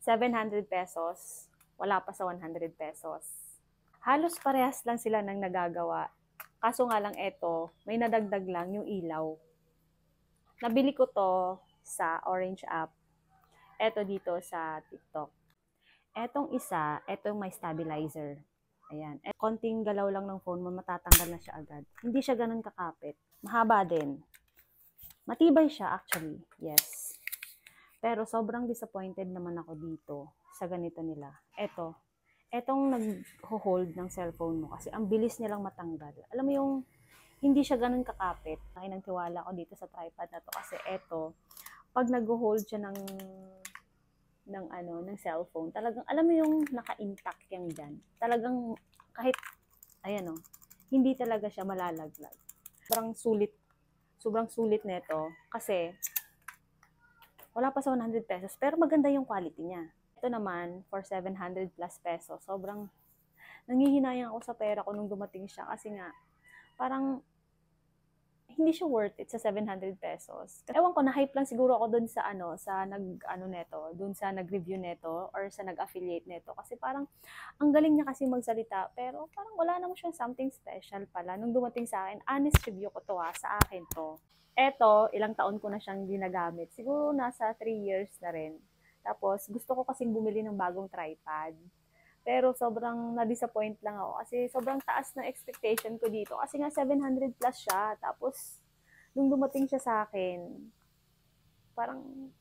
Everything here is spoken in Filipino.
700 pesos, wala pa sa 100 pesos. Halos parehas lang sila ng nagagawa. Kaso nga lang eto, may nadagdag lang yung ilaw. Nabili ko to sa Orange app. Eto dito sa TikTok. Etong isa, etong may stabilizer. Ayan. Konting galaw lang ng phone mo, matatanggal na siya agad. Hindi siya ganun kakapit. Mahaba din. Matibay siya actually. Yes. Pero sobrang disappointed naman ako dito sa ganito nila. Etong nag-hold ng cellphone mo kasi ang bilis nilang matanggal. Alam mo yung hindi siya ganun kakapit. Ay, nang tiwala ko dito sa tripod na to kasi pag nag-hold siya ng cellphone, talagang alam mo yung naka-intact yan dyan. Talagang kahit ayan hindi talaga siya malalaglag. Sobrang sulit nito kasi wala pa sa 100 pesos pero maganda yung quality niya. Ito naman for 700 plus pesos. Sobrang nangihinayang ako sa pera ko nung dumating siya kasi nga parang hindi siya worth it sa 700 pesos. Ewan ko, na-hype lang siguro ako dun sa dun sa nag-review neto or sa nag-affiliate neto kasi parang ang galing niya kasi magsalita pero parang wala naman siyang something special pala. Nung dumating sa akin, honest review ko to sa akin to. Eto, ilang taon ko na siyang ginagamit. Siguro nasa 3 years na rin. Tapos, gusto ko kasing bumili ng bagong tripod. Pero sobrang na-disappoint lang ako kasi sobrang taas ng expectation ko dito. Kasi nga 700 plus siya. Tapos, nung dumating siya sa akin, parang